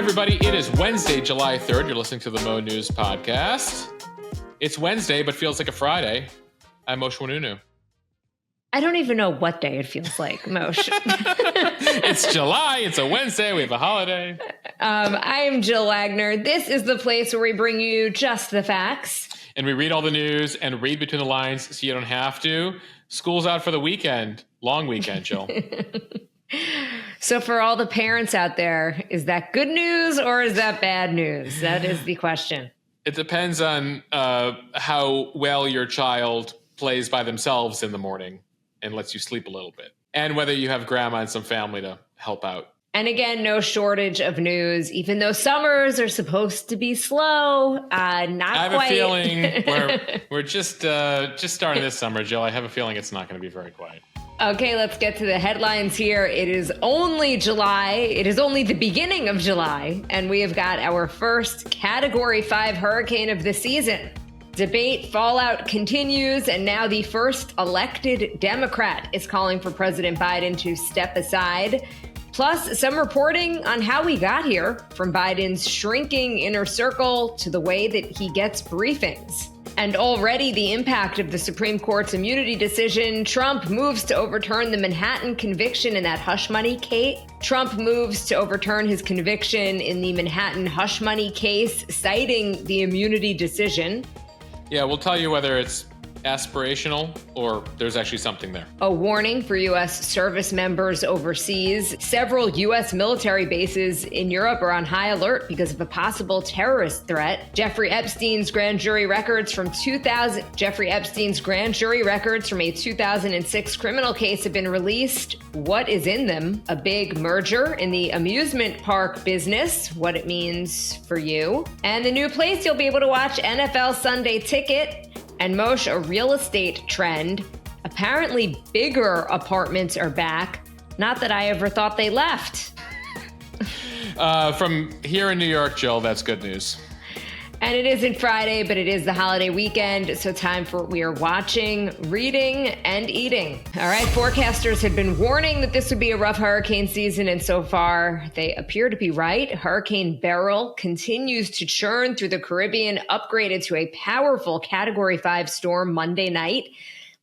everybody. It is Wednesday, July 3rd. You're listening to the Mo.news podcast. It's Wednesday, but feels like a Friday. I'm mo.news. I don't even know what day it feels like, Moshe. It's July. It's a Wednesday. We have a holiday. I'm Jill Wagner. This is the place where we bring you just the facts. And we read all the news and read between the lines so you don't have to. School's out for the weekend. Long weekend, Jill. So for all the parents out there, is that good news or is that bad news? That is the question. It depends on how well your child plays by themselves in the morning and lets you sleep a little bit. And whether you have grandma and some family to help out. And again, no shortage of news, even though summers are supposed to be slow. Not quite. I have a feeling we're just starting this summer, Jill. I have a feeling it's not going to be very quiet. Okay, let's get to the headlines here. It is only July. It is only the beginning of July, and we have got our first Category 5 hurricane of the season. Debate fallout continues, and now the first elected Democrat is calling for President Biden to step aside. Plus, some reporting on how we got here, from Biden's shrinking inner circle to the way that he gets briefings. And already the impact of the Supreme Court's immunity decision. Trump moves to overturn the Manhattan conviction in that hush money case. Trump moves to overturn his conviction in the Manhattan hush money case, citing the immunity decision. Yeah, we'll tell you whether it's aspirational or there's actually something there. A warning for U.S. service members overseas. Several U.S. military bases in Europe are on high alert because of a possible terrorist threat. Jeffrey Epstein's grand jury records from a 2006 criminal case have been released. What is in them? A big merger in the amusement park business, what it means for you. And the new place you'll be able to watch NFL Sunday Ticket. And Moshe, a real estate trend. Apparently bigger apartments are back. Not that I ever thought they left. From here in New York, Jill, that's good news. And it isn't Friday, but it is the holiday weekend, so time for we are watching, reading, and eating. All right, forecasters had been warning that this would be a rough hurricane season, and so far they appear to be right. Hurricane Beryl continues to churn through the Caribbean, upgraded to a powerful Category 5 storm Monday night.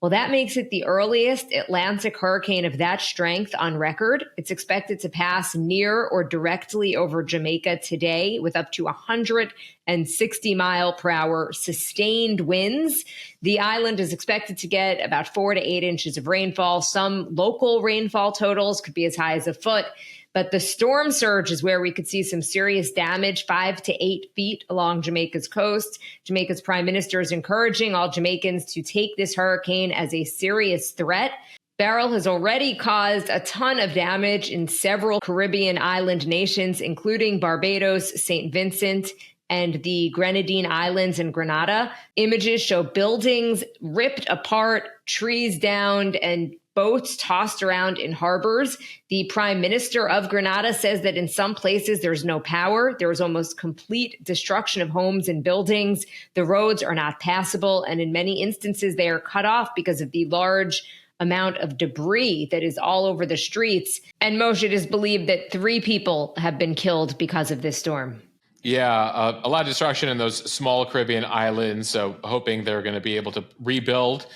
Well, that makes it the earliest Atlantic hurricane of that strength on record. It's expected to pass near or directly over Jamaica today with up to 160 mile per hour sustained winds. The island is expected to get about 4 to 8 inches of rainfall. Some local rainfall totals could be as high as a foot. But the storm surge is where we could see some serious damage, 5 to 8 feet along Jamaica's coast. Jamaica's prime minister is encouraging all Jamaicans to take this hurricane as a serious threat. Beryl has already caused a ton of damage in several Caribbean island nations, including Barbados, St. Vincent, and the Grenadine Islands and Grenada. Images show buildings ripped apart, trees downed, and boats tossed around in harbors. The prime minister of Grenada says that in some places there's no power. There is almost complete destruction of homes and buildings. The roads are not passable, and in many instances they are cut off because of the large amount of debris that is all over the streets. And Moshe, it is believed that 3 people have been killed because of this storm. Yeah, a lot of destruction in those small Caribbean islands, so hoping they're going to be able to rebuild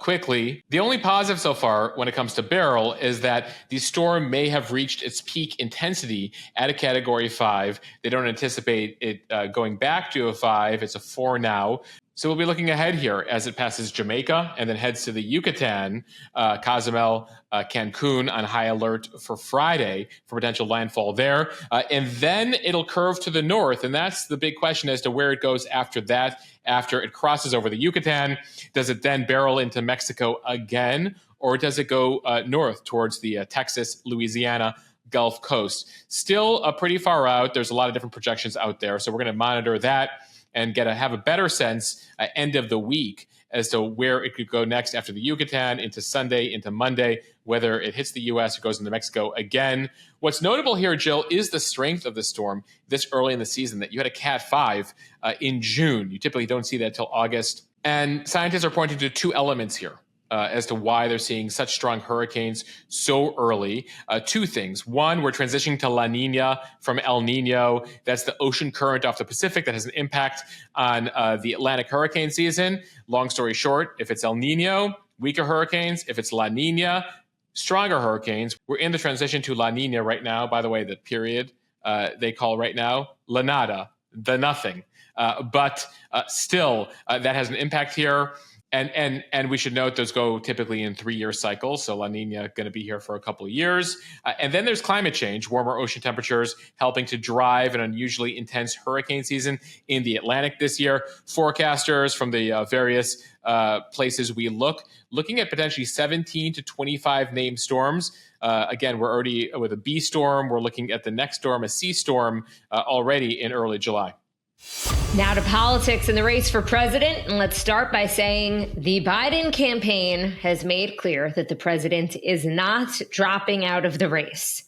quickly. The only positive so far when it comes to Beryl is that the storm may have reached its peak intensity at a Category 5. They don't anticipate it going back to a 5. It's a 4 now. So we'll be looking ahead here as it passes Jamaica and then heads to the Yucatan, Cozumel, Cancun on high alert for Friday for potential landfall there. And then it'll curve to the north. And that's the big question as to where it goes after that. After it crosses over the Yucatan, does it then barrel into Mexico again? Or does it go north towards the Texas, Louisiana, Gulf Coast? Still pretty far out. There's a lot of different projections out there. So we're going to monitor that and have a better sense end of the week as to where it could go next after the Yucatan, into Sunday, into Monday, whether it hits the U.S. or goes into Mexico again. What's notable here, Jill, is the strength of the storm this early in the season, that you had a Cat 5 in June. You typically don't see that until August. And scientists are pointing to 2 elements here. as to why they're seeing such strong hurricanes so early. Two things. One, we're transitioning to La Nina from El Nino. That's the ocean current off the Pacific that has an impact on the Atlantic hurricane season. Long story short, if it's El Nino, weaker hurricanes. If it's La Nina, stronger hurricanes. We're in the transition to La Nina right now. By the way, the period they call right now La Nada, the nothing. But still, that has an impact here. And we should note those go typically in 3-year cycles. So La Nina going to be here for a couple of years. And then there's climate change, warmer ocean temperatures helping to drive an unusually intense hurricane season in the Atlantic this year. Forecasters from the various places we looking at potentially 17 to 25 named storms. Again, we're already with a B storm. We're looking at the next storm, a C storm, already in early July. Now to politics and the race for president. And let's start by saying the Biden campaign has made clear that the president is not dropping out of the race.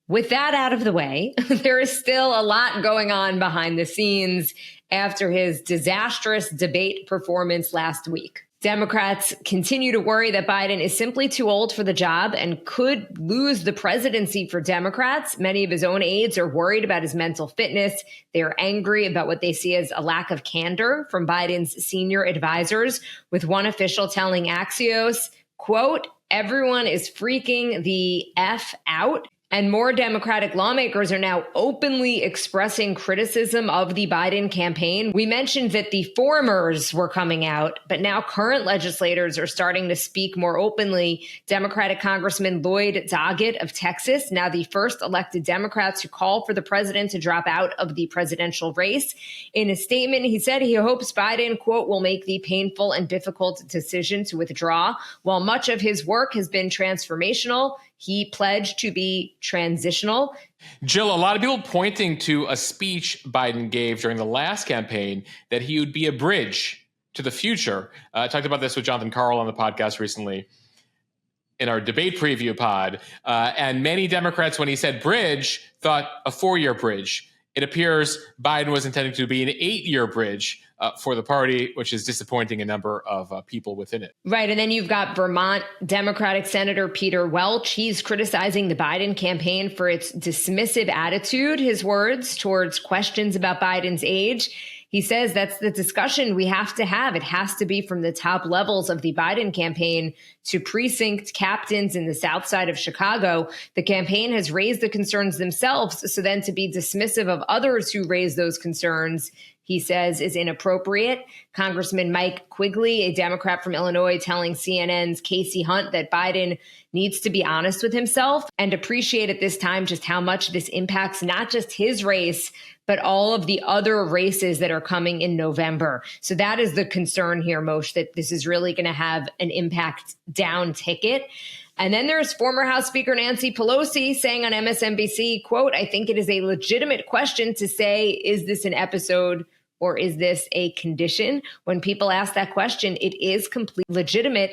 With that out of the way, there is still a lot going on behind the scenes after his disastrous debate performance last week. Democrats continue to worry that Biden is simply too old for the job and could lose the presidency for Democrats. Many of his own aides are worried about his mental fitness. They are angry about what they see as a lack of candor from Biden's senior advisors, with one official telling Axios, quote, "Everyone is freaking the F out." And more Democratic lawmakers are now openly expressing criticism of the Biden campaign. We mentioned that the formers were coming out, but now current legislators are starting to speak more openly. Democratic Congressman Lloyd Doggett of Texas, now the first elected Democrat to call for the president to drop out of the presidential race. In a statement, he said he hopes Biden, quote, will make the painful and difficult decision to withdraw. While much of his work has been transformational, he pledged to be transitional. Jill, a lot of people pointing to a speech Biden gave during the last campaign that he would be a bridge to the future. I talked about this with Jonathan Karl on the podcast recently in our debate preview pod. And many Democrats, when he said bridge, thought a 4-year bridge. It appears Biden was intending to be an 8-year bridge for the party, which is disappointing a number of people within it. Right. And then you've got Vermont Democratic Senator Peter Welch. He's criticizing the Biden campaign for its dismissive attitude, his words, towards questions about Biden's age. He says that's the discussion we have to have. It has to be from the top levels of the Biden campaign to precinct captains in the south side of Chicago. The campaign has raised the concerns themselves. So then to be dismissive of others who raise those concerns, he says, is inappropriate. Congressman Mike Quigley, a Democrat from Illinois, telling CNN's Casey Hunt that Biden needs to be honest with himself and appreciate at this time just how much this impacts not just his race, but all of the other races that are coming in November. So that is the concern here, Moshe, that this is really going to have an impact down ticket. And then there's former House Speaker Nancy Pelosi saying on MSNBC, quote, "I think it is a legitimate question to say, is this an episode or is this a condition?" When people ask that question, it is completely legitimate.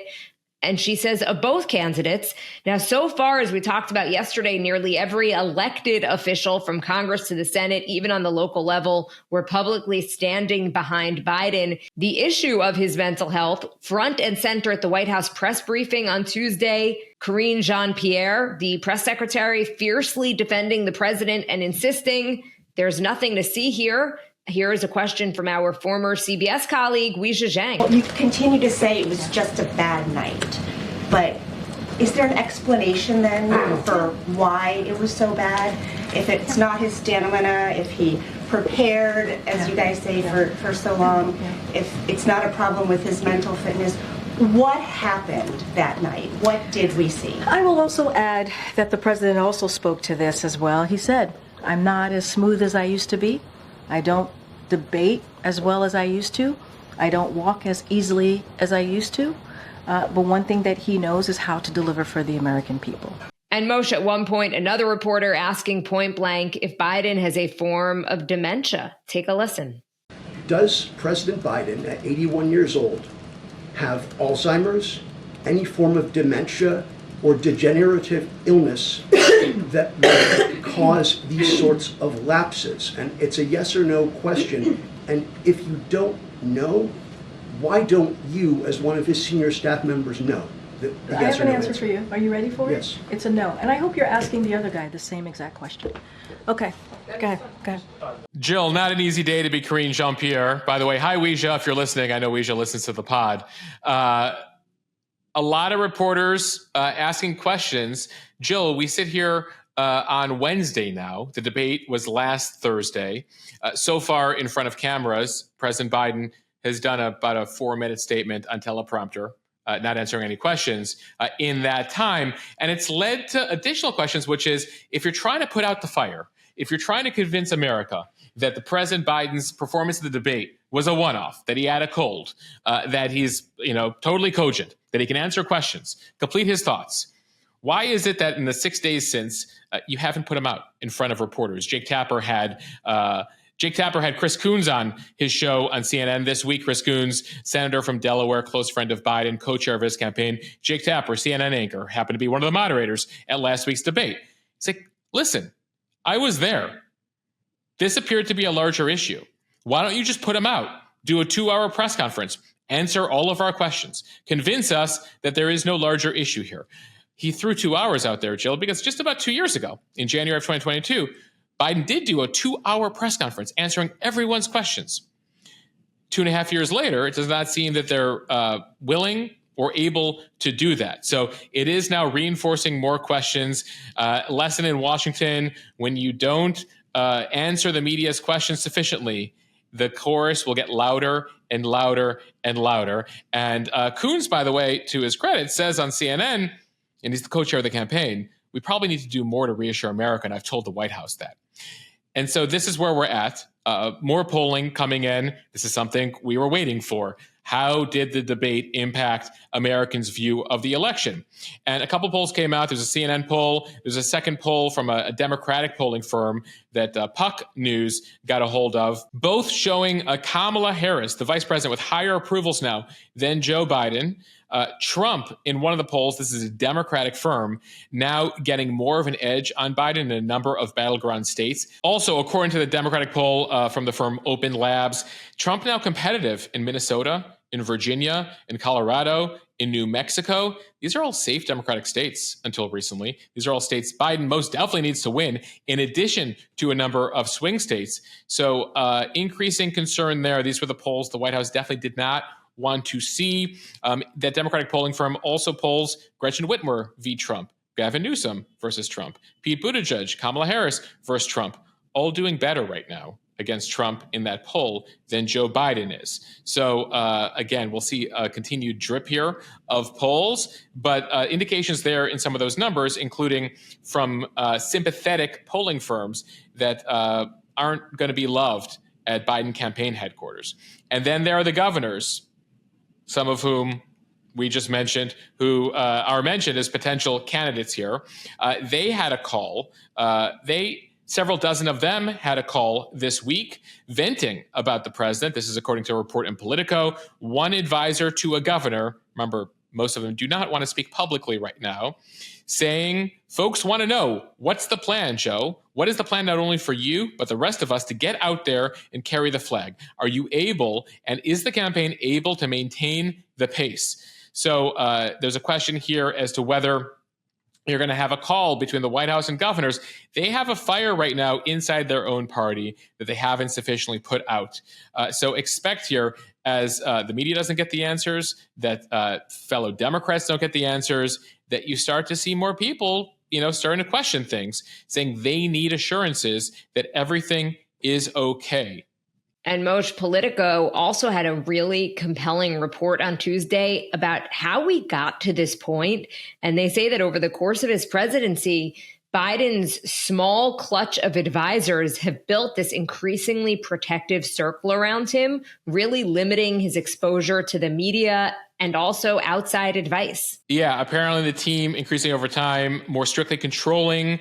And she says of both candidates. Now, so far, as we talked about yesterday, nearly every elected official from Congress to the Senate, even on the local level, were publicly standing behind Biden. The issue of his mental health, front and center at the White House press briefing on Tuesday, Karine Jean-Pierre, the press secretary, fiercely defending the president and insisting there's nothing to see here. Here is a question from our former CBS colleague, Weijia Zhang. You continue to say it was just a bad night, but is there an explanation then for why it was so bad? If it's not his stamina, if he prepared, as you guys say, for so long, if it's not a problem with his mental fitness, what happened that night? What did we see? I will also add that the president also spoke to this as well. He said, "I'm not as smooth as I used to be. I don't debate as well as I used to. I don't walk as easily as I used to. But one thing that he knows is how to deliver for the American people." And Moshe, at one point, another reporter asking point blank if Biden has a form of dementia. Take a listen. Does President Biden, at 81 years old, have Alzheimer's, any form of dementia, or degenerative illness that would cause these sorts of lapses? And it's a yes or no question. And if you don't know, why don't you, as one of his senior staff members, know? the I yes have or an no answer for you. Are you ready for it? Yes. It's a no. And I hope you're asking the other guy the same exact question. Okay. Go ahead. Jill, not an easy day to be Karine Jean-Pierre. By the way, hi, Weijia, if you're listening. I know Weijia listens to the pod. A lot of reporters asking questions. Jill, we sit here on Wednesday now. The debate was last Thursday. So far, in front of cameras, President Biden has done about a 4-minute statement on teleprompter, not answering any questions in that time. And it's led to additional questions, which is, if you're trying to put out the fire, if you're trying to convince America that the President Biden's performance in the debate was a one-off, that he had a cold, that he's totally cogent, that he can answer questions, complete his thoughts, why is it that in the 6 days since you haven't put him out in front of reporters? Jake Tapper had Chris Coons on his show on CNN this week. Chris Coons, senator from Delaware, close friend of Biden, co-chair of his campaign. Jake Tapper, CNN anchor, happened to be one of the moderators at last week's debate. He's like, listen, I was there. This appeared to be a larger issue. Why don't you just put him out? Do a 2-hour press conference. Answer all of our questions. Convince us that there is no larger issue here. He threw 2 hours out there, Jill, because just about 2 years ago, in January of 2022, Biden did do a 2-hour press conference answering everyone's questions. 2.5 years later, it does not seem that they're willing or able to do that. So it is now reinforcing more questions. Lesson in Washington, when you don't answer the media's questions sufficiently, the chorus will get louder and louder and louder. And Coons, by the way, to his credit, says on CNN, and he's the co-chair of the campaign, we probably need to do more to reassure America, and I've told the White House that. And so this is where we're at. More polling coming in. This is something we were waiting for. How did the debate impact Americans' view of the election? And a couple polls came out. There's a CNN poll. There's a second poll from a Democratic polling firm that Puck News got a hold of, both showing Kamala Harris, the vice president, with higher approvals now than Joe Biden. Trump, in one of the polls, this is a Democratic firm, now getting more of an edge on Biden in a number of battleground states. Also, according to the Democratic poll from the firm Open Labs, Trump now competitive in Minnesota, in Virginia, in Colorado, in New Mexico. These are all safe Democratic states until recently. These are all states Biden most definitely needs to win, in addition to a number of swing states. So increasing concern there. These were the polls the White House definitely did not want to see. That Democratic polling firm also polls Gretchen Whitmer v. Trump, Gavin Newsom versus Trump, Pete Buttigieg, Kamala Harris versus Trump, all doing better right now against Trump in that poll than Joe Biden is. So again, we'll see a continued drip here of polls, but indications there in some of those numbers, including from sympathetic polling firms that aren't going to be loved at Biden campaign headquarters. And then there are the governors, some of whom we just mentioned, who are mentioned as potential candidates here. They had a call. Several dozen of them had a call this week venting about the president. This is according to a report in Politico. One advisor to a governor, remember, most of them do not want to speak publicly right now, saying, folks want to know, what's the plan, Joe? What is the plan not only for you, but the rest of us to get out there and carry the flag? Are you able, and is the campaign able to maintain the pace? So there's a question here as to whether you're going to have a call between the White House and governors. They have a fire right now inside their own party that they haven't sufficiently put out. So expect here, as the media doesn't get the answers, that fellow Democrats don't get the answers, that you start to see more people, starting to question things, saying they need assurances that everything is okay. And Moj, Politico also had a really compelling report on Tuesday about how we got to this point. And they say that over the course of his presidency, Biden's small clutch of advisors have built this increasingly protective circle around him, really limiting his exposure to the media and also outside advice. Yeah, apparently the team increasing over time, more strictly controlling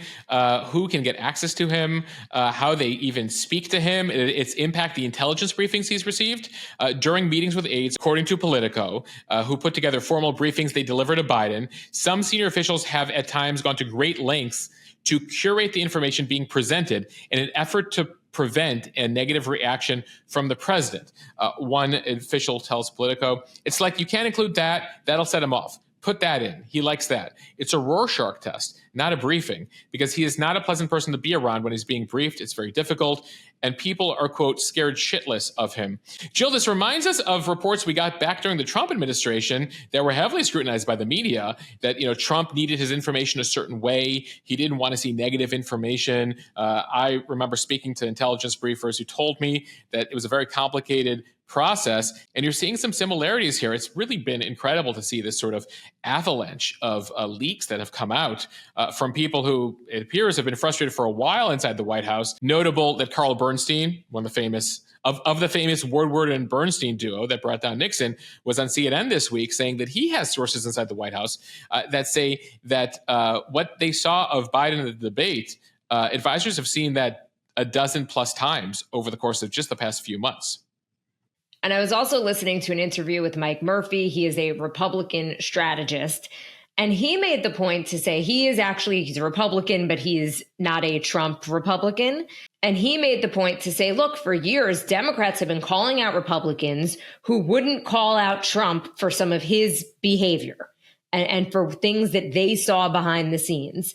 who can get access to him, how they even speak to him, its impact, the intelligence briefings he's received during meetings with aides, according to Politico, who put together formal briefings they deliver to Biden. Some senior officials have at times gone to great lengths to curate the information being presented in an effort to prevent a negative reaction from the president. One official tells Politico, it's like you can't include that, that'll set him off. Put that in. He likes that. It's a Rorschach test, not a briefing, because he is not a pleasant person to be around when he's being briefed. It's very difficult. And people are, quote, scared shitless of him. Jill, this reminds us of reports we got back during the Trump administration that were heavily scrutinized by the media, that, Trump needed his information a certain way. He didn't want to see negative information. I remember speaking to intelligence briefers who told me that it was a very complicated process. And you're seeing some similarities here. It's really been incredible to see this sort of avalanche of leaks that have come out from people who, it appears, have been frustrated for a while inside the White House. Notable that Carl Bernstein, one of the famous of the famous Woodward and Bernstein duo that brought down Nixon, was on CNN this week saying that he has sources inside the White House that say that what they saw of Biden in the debate, advisors have seen that a dozen plus times over the course of just the past few months. And I was also listening to an interview with Mike Murphy. He is a Republican strategist. And he made the point to say he's a Republican, but he's not a Trump Republican. And he made the point to say, look, for years, Democrats have been calling out Republicans who wouldn't call out Trump for some of his behavior and for things that they saw behind the scenes.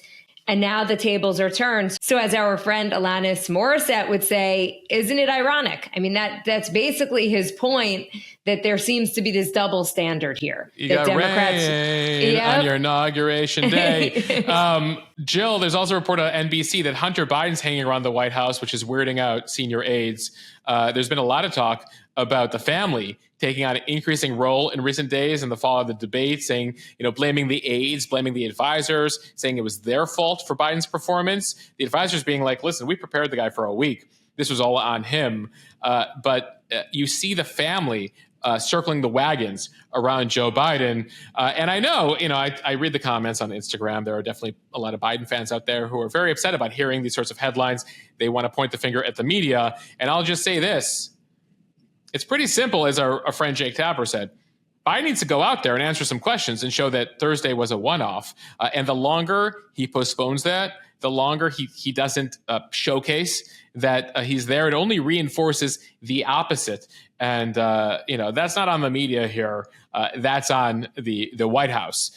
And now the tables are turned. So as our friend Alanis Morissette would say, isn't it ironic? I mean, that's basically his point, that there seems to be this double standard here. You that got Democrats rain on your inauguration day. Jill, there's also a report on NBC that Hunter Biden's hanging around the White House, which is weirding out senior aides. There's been a lot of talk about the family taking on an increasing role in recent days in the fall of the debate, saying, blaming the aides, blaming the advisors, saying it was their fault for Biden's performance. The advisors being like, listen, we prepared the guy for a week. This was all on him. But you see the family circling the wagons around Joe Biden. And I know, I read the comments on Instagram. There are definitely a lot of Biden fans out there who are very upset about hearing these sorts of headlines. They want to point the finger at the media. And I'll just say this. It's pretty simple, as our friend Jake Tapper said. Biden needs to go out there and answer some questions and show that Thursday was a one-off. And the longer he postpones that, the longer he doesn't showcase that he's there, it only reinforces the opposite. And, that's not on the media here. That's on the White House,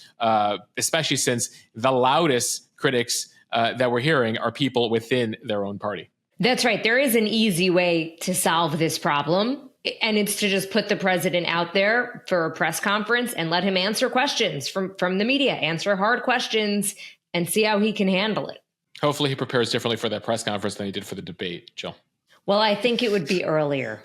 especially since the loudest critics that we're hearing are people within their own party. That's right. There is an easy way to solve this problem. And it's to just put the president out there for a press conference and let him answer questions from the media, answer hard questions, and see how he can handle it. Hopefully he prepares differently for that press conference than he did for the debate, Jill. Well, I think it would be earlier.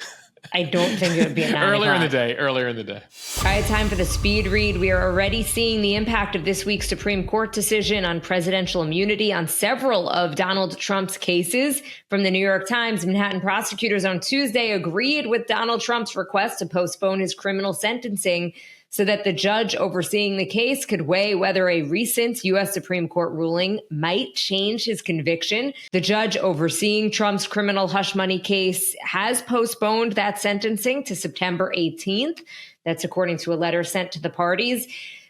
I don't think it would be at 9 earlier o'clock. Earlier in the day. All right, time for the speed read. We are already seeing the impact of this week's Supreme Court decision on presidential immunity on several of Donald Trump's cases. From the New York Times, Manhattan prosecutors on Tuesday agreed with Donald Trump's request to postpone his criminal sentencing so that the judge overseeing the case could weigh whether a recent U.S. Supreme Court ruling might change his conviction. The judge overseeing Trump's criminal hush money case has postponed that sentencing to September 18th. That's according to a letter sent to the parties.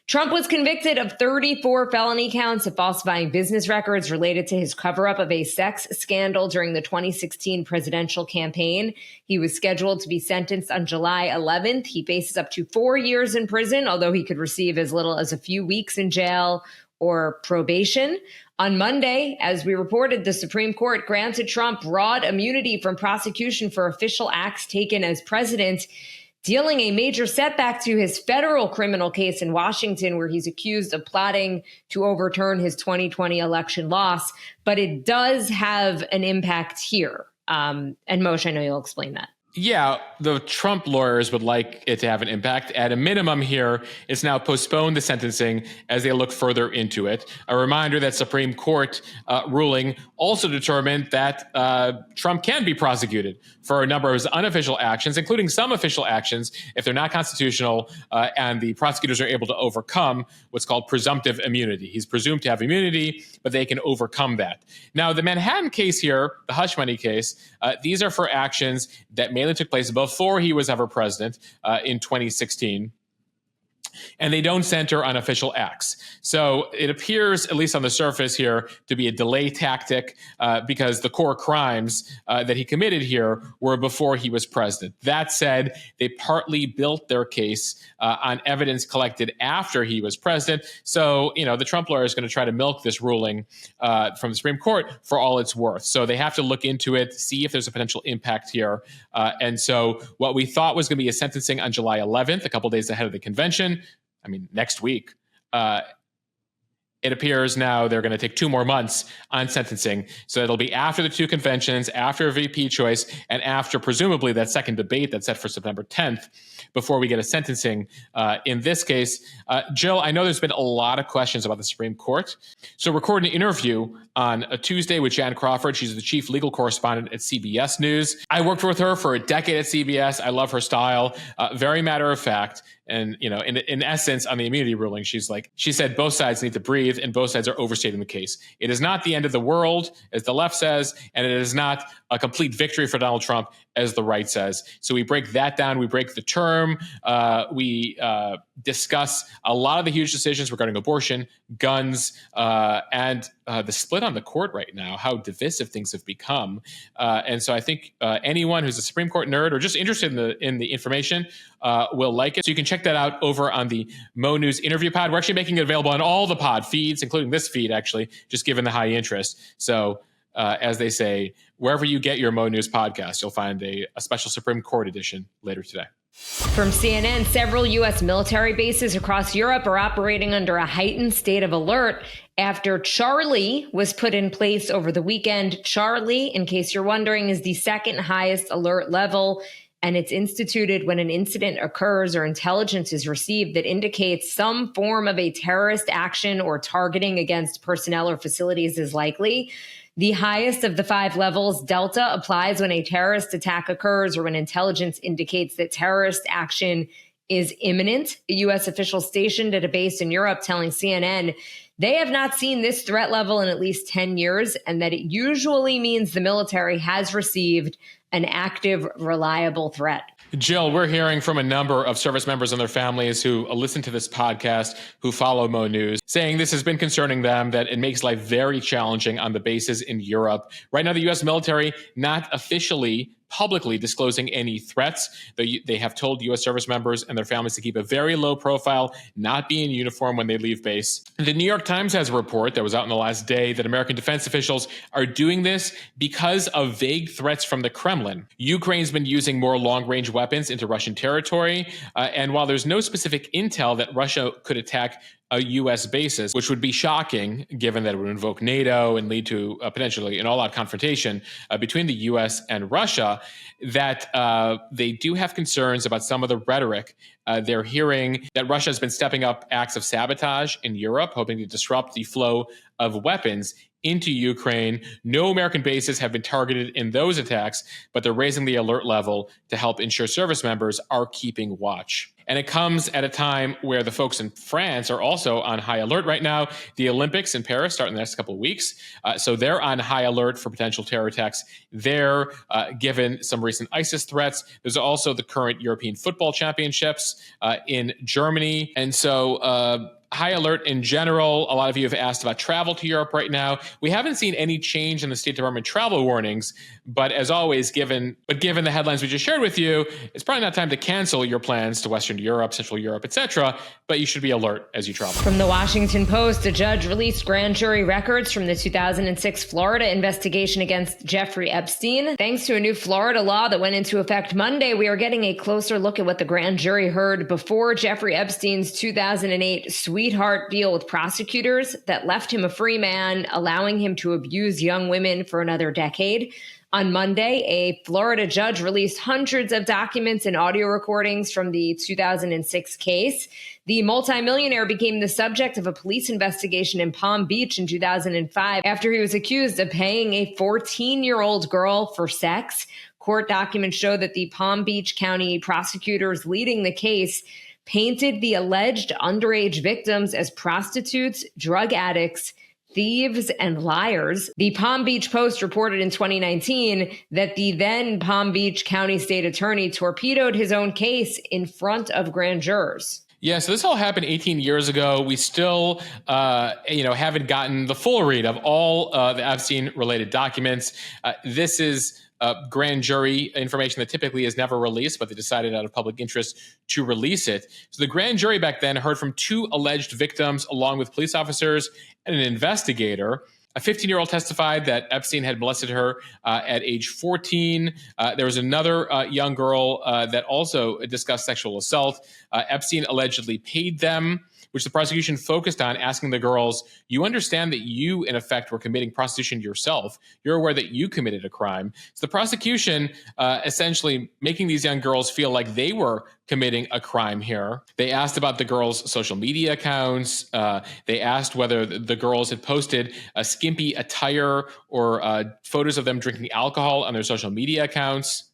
Trump was convicted of 34 felony counts of falsifying business records related to his cover-up of a sex scandal during the 2016 presidential campaign. He was scheduled to be sentenced on July 11th. He faces up to 4 years in prison, although he could receive as little as a few weeks in jail or probation. On Monday, as we reported, the Supreme Court granted Trump broad immunity from prosecution for official acts taken as president, dealing a major setback to his federal criminal case in Washington, where he's accused of plotting to overturn his 2020 election loss. But it does have an impact here. And Moshe, I know you'll explain that. Yeah, the Trump lawyers would like it to have an impact. At a minimum here, it's now postponed the sentencing as they look further into it. A reminder that Supreme Court ruling also determined that Trump can be prosecuted for a number of his unofficial actions, including some official actions, if they're not constitutional and the prosecutors are able to overcome what's called presumptive immunity. He's presumed to have immunity, but they can overcome that. Now, the Manhattan case here, the hush money case, these are for actions that mainly took place before he was ever president in 2016. and they don't center on official acts. So it appears, at least on the surface here, to be a delay tactic because the core crimes that he committed here were before he was president. That said, they partly built their case on evidence collected after he was president. So, the Trump lawyer is going to try to milk this ruling from the Supreme Court for all it's worth. So they have to look into it, see if there's a potential impact here. And so what we thought was going to be a sentencing on July 11th, a couple days ahead of the convention, next week, it appears now they're going to take 2 more months on sentencing. So it'll be after the 2 conventions, after a VP choice, and after presumably that second debate that's set for September 10th before we get a sentencing in this case. Jill, I know there's been a lot of questions about the Supreme Court. So recording an interview on a Tuesday with Jan Crawford. She's the chief legal correspondent at CBS News. I worked with her for a decade at CBS. I love her style, very matter of fact. And, in essence, on the immunity ruling, she said both sides need to breathe and both sides are overstating the case. It is not the end of the world, as the left says, and it is not a complete victory for Donald Trump, as the right says. So we break that down. We break the term. We discuss a lot of the huge decisions regarding abortion, guns, and the split on the court right now, how divisive things have become. And so I think anyone who's a Supreme Court nerd or just interested in the information will like it. So you can check that out over on the Mo.news interview pod. We're actually making it available on all the pod feeds, including this feed, actually, just given the high interest. So as they say, wherever you get your Mo.news podcast, you'll find a special Supreme Court edition later today. From CNN, several U.S. military bases across Europe are operating under a heightened state of alert after Charlie was put in place over the weekend. Charlie, in case you're wondering, is the second highest alert level, and it's instituted when an incident occurs or intelligence is received that indicates some form of a terrorist action or targeting against personnel or facilities is likely. The highest of the 5 levels, Delta, applies when a terrorist attack occurs or when intelligence indicates that terrorist action is imminent. A U.S. official stationed at a base in Europe telling CNN they have not seen this threat level in at least 10 years and that it usually means the military has received an active, reliable threat. Jill, we're hearing from a number of service members and their families who listen to this podcast, who follow Mo News, saying this has been concerning them, that it makes life very challenging on the bases in Europe. Right now, the U.S. military not officially publicly disclosing any threats. They have told U.S. service members and their families to keep a very low profile, not be in uniform when they leave base. The New York Times has a report that was out in the last day that American defense officials are doing this because of vague threats from the Kremlin. Ukraine's been using more long-range weapons into Russian territory, and while there's no specific intel that Russia could attack U.S. bases, which would be shocking given that it would invoke NATO and lead to potentially an all-out confrontation between the U.S. and Russia, that they do have concerns about some of the rhetoric. They're hearing that Russia has been stepping up acts of sabotage in Europe, hoping to disrupt the flow of weapons into Ukraine. No American bases have been targeted in those attacks, but they're raising the alert level to help ensure service members are keeping watch. And it comes at a time where the folks in France are also on high alert right now. The Olympics in Paris start in the next couple of weeks. So they're on high alert for potential terror attacks there, given some recent ISIS threats. There's also the current European Football Championships in Germany. And so high alert in general. A lot of you have asked about travel to Europe right now. We haven't seen any change in the State Department travel warnings, but as always, given the headlines we just shared with you, it's probably not time to cancel your plans to Western Europe, Central Europe, etc., but you should be alert as you travel. From the Washington Post, a judge released grand jury records from the 2006 Florida investigation against Jeffrey Epstein. Thanks to a new Florida law that went into effect Monday, we are getting a closer look at what the grand jury heard before Jeffrey Epstein's 2008 sweetheart deal with prosecutors that left him a free man, allowing him to abuse young women for another decade. On Monday, a Florida judge released hundreds of documents and audio recordings from the 2006 case. The multimillionaire became the subject of a police investigation in Palm Beach in 2005 after he was accused of paying a 14-year-old girl for sex. Court documents show that the Palm Beach County prosecutors leading the case painted the alleged underage victims as prostitutes, drug addicts, thieves, and liars. The Palm Beach Post reported in 2019 that the then Palm Beach County State Attorney torpedoed his own case in front of grand jurors. Yeah, so this all happened 18 years ago. We still, haven't gotten the full read of all the Epstein-related documents. This is grand jury information that typically is never released, but they decided out of public interest to release it. So the grand jury back then heard from 2 alleged victims, along with police officers and an investigator. A 15-year-old testified that Epstein had molested her at age 14. There was another young girl that also discussed sexual assault. Epstein allegedly paid them, which the prosecution focused on, asking the girls, you understand that you, in effect, were committing prostitution yourself. You're aware that you committed a crime. So the prosecution essentially making these young girls feel like they were committing a crime here. They asked about the girls' social media accounts. They asked whether the girls had posted a skimpy attire or photos of them drinking alcohol on their social media accounts.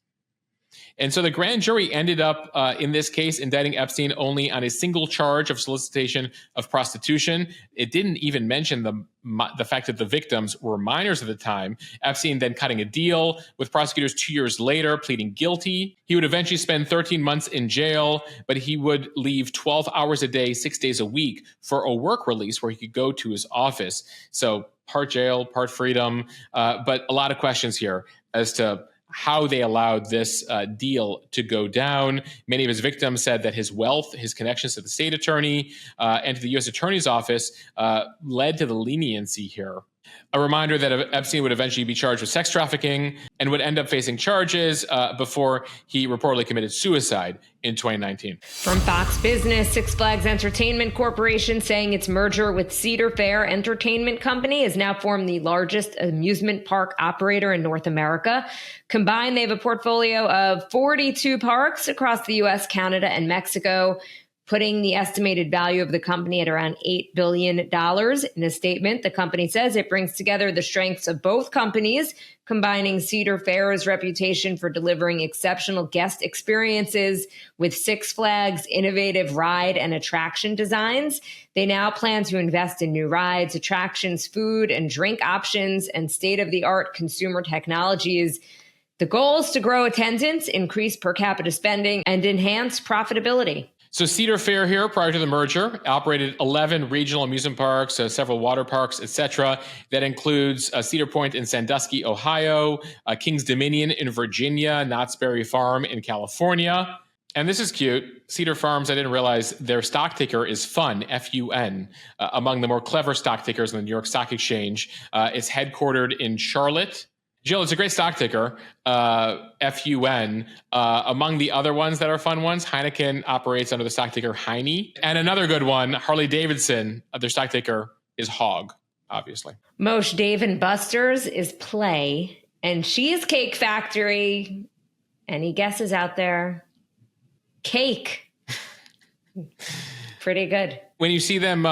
And so the grand jury ended up, in this case, indicting Epstein only on a single charge of solicitation of prostitution. It didn't even mention the fact that the victims were minors at the time. Epstein then cutting a deal with prosecutors 2 years later, pleading guilty. He would eventually spend 13 months in jail, but he would leave 12 hours a day, 6 days a week for a work release where he could go to his office. So part jail, part freedom, but a lot of questions here as to how they allowed this deal to go down. Many of his victims said that his wealth, his connections to the state attorney and to the U.S. Attorney's Office led to the leniency here. A reminder that Epstein would eventually be charged with sex trafficking and would end up facing charges before he reportedly committed suicide in 2019. From Fox Business, Six Flags Entertainment Corporation saying its merger with Cedar Fair Entertainment Company has now formed the largest amusement park operator in North America. Combined, they have a portfolio of 42 parks across the U.S., Canada, and Mexico, putting the estimated value of the company at around $8 billion. In a statement, the company says it brings together the strengths of both companies, combining Cedar Fair's reputation for delivering exceptional guest experiences with Six Flags' innovative ride and attraction designs. They now plan to invest in new rides, attractions, food and drink options, and state-of-the-art consumer technologies. The goal is to grow attendance, increase per capita spending, and enhance profitability. So Cedar Fair here, prior to the merger, operated 11 regional amusement parks, several water parks, etc. That includes Cedar Point in Sandusky, Ohio, Kings Dominion in Virginia, Knott's Berry Farm in California. And this is cute. Cedar Farms, I didn't realize their stock ticker is FUN, F-U-N, among the more clever stock tickers on the New York Stock Exchange. It's headquartered in Charlotte. Jill, it's a great stock ticker, F-U-N. Among the other ones that are fun ones, Heineken operates under the stock ticker Heine. And another good one, Harley-Davidson, their stock ticker is HOG, obviously. Moshe, Dave & Buster's is Play, and Cheesecake Factory, any guesses out there? Cake. Pretty good. When you see them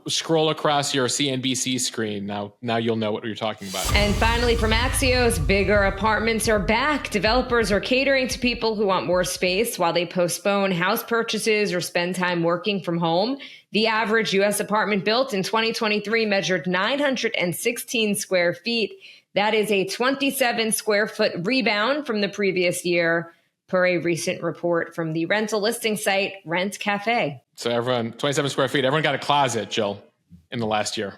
scroll across your CNBC screen, now you'll know what you're talking about. And finally, from Axios, bigger apartments are back. Developers are catering to people who want more space while they postpone house purchases or spend time working from home. The average U.S. apartment built in 2023 measured 916 square feet. That is a 27 square foot rebound from the previous year, per a recent report from the rental listing site Rent Cafe. So everyone, 27 square feet, everyone got a closet, Jill, in the last year.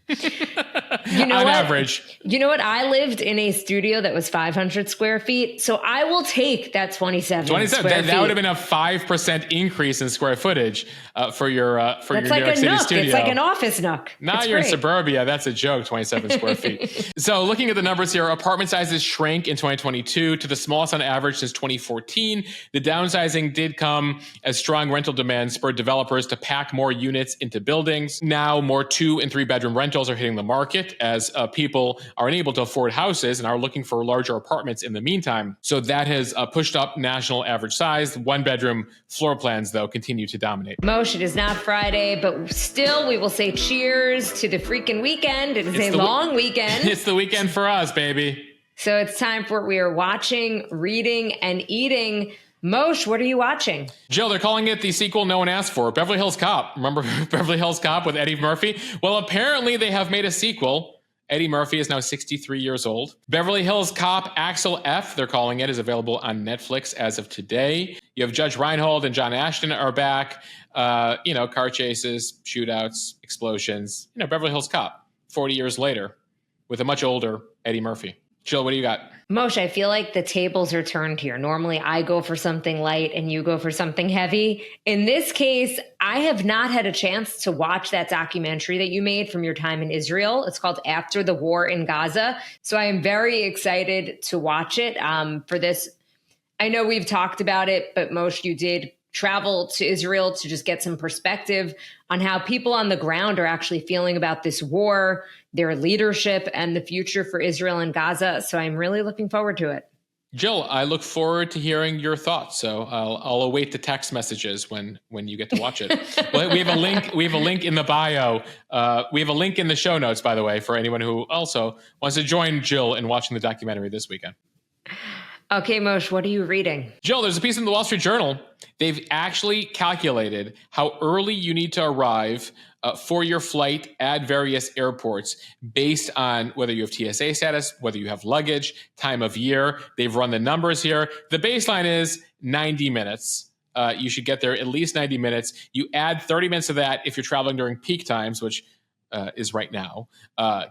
You know on what? average. You know what? I lived in a studio that was 500 square feet, so I will take that 27 square feet. That would have been a 5% increase in square footage for your New York City studio. It's like an office nook. Now you're in suburbia. That's a joke, 27 square feet. So looking at the numbers here, apartment sizes shrank in 2022 to the smallest on average since 2014. The downsizing did come as strong rental demand spurred developers to pack more units into buildings. Now more 2- and 3-bedroom rentals are hitting the market as people are unable to afford houses and are looking for larger apartments in the meantime. So that has pushed up national average size. 1-bedroom floor plans, though, continue to dominate. Moshe, it is not Friday, but still we will say cheers to the freaking weekend. It is a long weekend. It's the weekend for us, baby. So it's time for we are watching, reading, and eating. Moshe, what are you watching? Jill, they're calling it the sequel no one asked for, Beverly Hills Cop. Remember Beverly Hills Cop with Eddie Murphy? Well, apparently they have made a sequel. Eddie Murphy is now 63 years old. Beverly Hills Cop Axel F., they're calling it, is available on Netflix as of today. You have Judge Reinhold and John Ashton are back. Car chases, shootouts, explosions. Beverly Hills Cop, 40 years later, with a much older Eddie Murphy. Jill, what do you got? Moshe, I feel like the tables are turned here. Normally, I go for something light and you go for something heavy. In this case, I have not had a chance to watch that documentary that you made from your time in Israel. It's called After the War in Gaza. So I am very excited to watch it. For this, I know we've talked about it, but Moshe, you did travel to Israel to just get some perspective on how people on the ground are actually feeling about this war, their leadership, and the future for Israel and Gaza. So I'm really looking forward to it. Jill, I look forward to hearing your thoughts. So I'll await the text messages when you get to watch it. Well, we have a link. We have a link in the bio. We have a link in the show notes, by the way, for anyone who also wants to join Jill in watching the documentary this weekend. Okay, Moshe, what are you reading? Jill, there's a piece in the Wall Street Journal. They've actually calculated how early you need to arrive for your flight at various airports based on whether you have TSA status, whether you have luggage, time of year. They've run the numbers here. The baseline is 90 minutes. You should get there at least 90 minutes. You add 30 minutes of that if you're traveling during peak times, which is right now.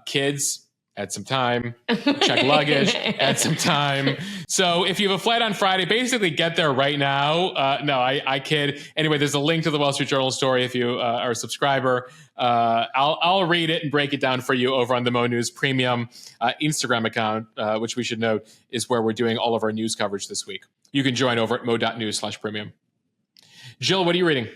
Kids, add some time. Check luggage, add some time. So if you have a flight on Friday, basically get there right now. No, I kid. Anyway, there's a link to the Wall Street Journal story if you are a subscriber. I'll read it and break it down for you over on the mo.news premium Instagram account, which we should note is where we're doing all of our news coverage this week. You can join over at mo.news/premium. Jill, what are you reading?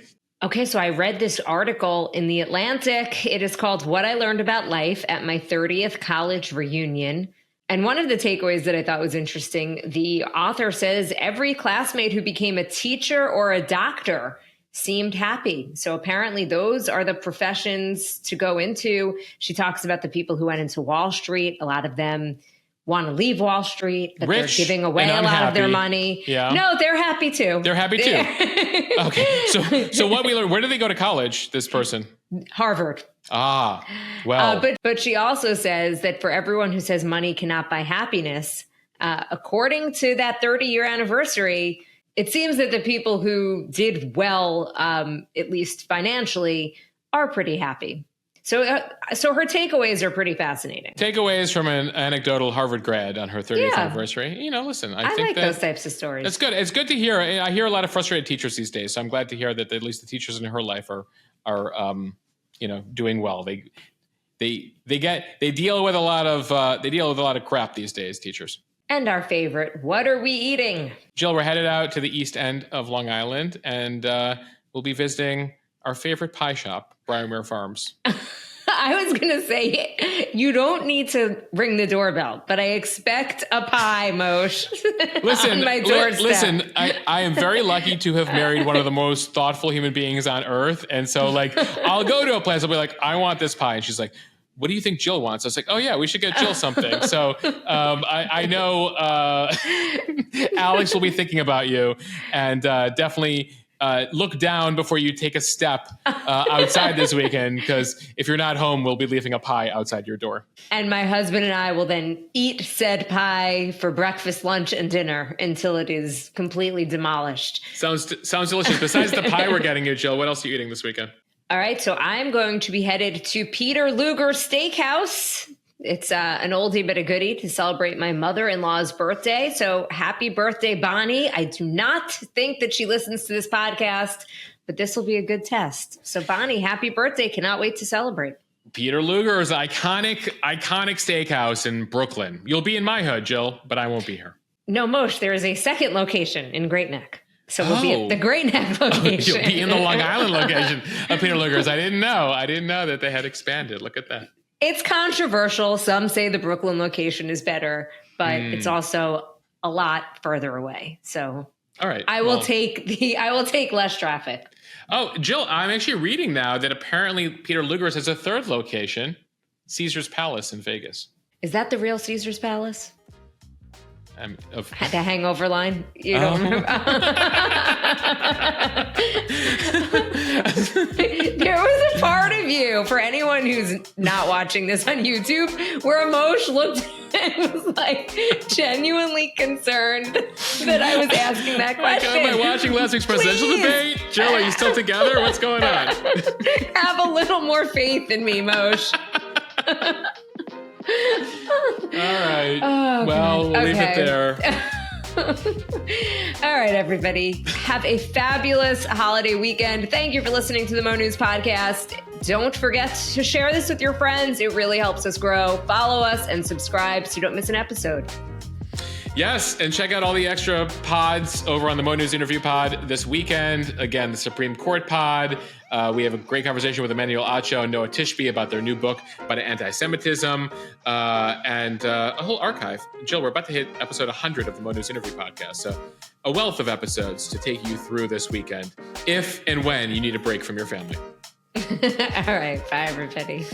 Okay, so I read this article in The Atlantic. It is called What I Learned About Life at My 30th College Reunion. And one of the takeaways that I thought was interesting, the author says every classmate who became a teacher or a doctor seemed happy. So apparently those are the professions to go into. She talks about the people who went into Wall Street. A lot of them want to leave Wall Street, but Rich they're giving away a lot of their money. Yeah. No, they're happy too. They're happy too. Okay. So what we learned, where did they go to college, this person? Harvard. Ah, well. But she also says that for everyone who says money cannot buy happiness, according to that 30-year anniversary, it seems that the people who did well, at least financially, are pretty happy. So her takeaways are pretty fascinating. Takeaways from an anecdotal Harvard grad on her 30th anniversary. Listen, I think like those types of stories. It's good. It's good to hear. I hear a lot of frustrated teachers these days, so I'm glad to hear that at least the teachers in her life are doing well. They deal with a lot of crap these days, teachers. And our favorite, what are we eating? Jill, we're headed out to the east end of Long Island, and we'll be visiting our favorite pie shop, Briarmere Farms. I was going to say, you don't need to ring the doorbell, but I expect a pie, Moshe, on my doorstep. Listen, I am very lucky to have married one of the most thoughtful human beings on earth. And so, I'll go to a place, I'll be like, I want this pie. And she's like, what do you think Jill wants? I was like, oh, yeah, we should get Jill something. So I know Alex will be thinking about you, and definitely look down before you take a step outside this weekend, because if you're not home, we'll be leaving a pie outside your door. And my husband and I will then eat said pie for breakfast, lunch, and dinner until it is completely demolished. Sounds delicious. Besides the pie we're getting you, Jill, what else are you eating this weekend? All right, so I'm going to be headed to Peter Luger Steakhouse. It's an oldie but a goodie to celebrate my mother-in-law's birthday. So happy birthday, Bonnie. I do not think that she listens to this podcast, but this will be a good test. So Bonnie, happy birthday. Cannot wait to celebrate. Peter Luger's iconic steakhouse in Brooklyn. You'll be in my hood, Jill, but I won't be here. No, Moshe, there is a second location in Great Neck. So we'll be at the Great Neck location. You'll be in the Long Island location of Peter Luger's. I didn't know that they had expanded. Look at that. It's controversial. Some say the Brooklyn location is better, but it's also a lot further away. So all right, I will take less traffic. Oh, Jill, I'm actually reading now that apparently Peter Luger's has a third location, Caesar's Palace in Vegas. Is that the real Caesar's Palace? The hangover line? You don't remember? There was a part of view for anyone who's not watching this on YouTube, where Emosh looked and was like genuinely concerned that I was asking that question. Am I watching last week's presidential debate? Jill, are you still together? What's going on? Have a little more faith in me, Mosh. All right. Oh, well, we'll leave it there. All right, everybody. Have a fabulous holiday weekend. Thank you for listening to the Mo News podcast. Don't forget to share this with your friends. It really helps us grow. Follow us and subscribe so you don't miss an episode. Yes, and check out all the extra pods over on the Mo News Interview Pod this weekend. Again, the Supreme Court pod. We have a great conversation with Emmanuel Acho and Noah Tishby about their new book about anti-Semitism and a whole archive. Jill, we're about to hit episode 100 of the Mo News Interview Podcast. So a wealth of episodes to take you through this weekend, if and when you need a break from your family. All right. Bye, everybody.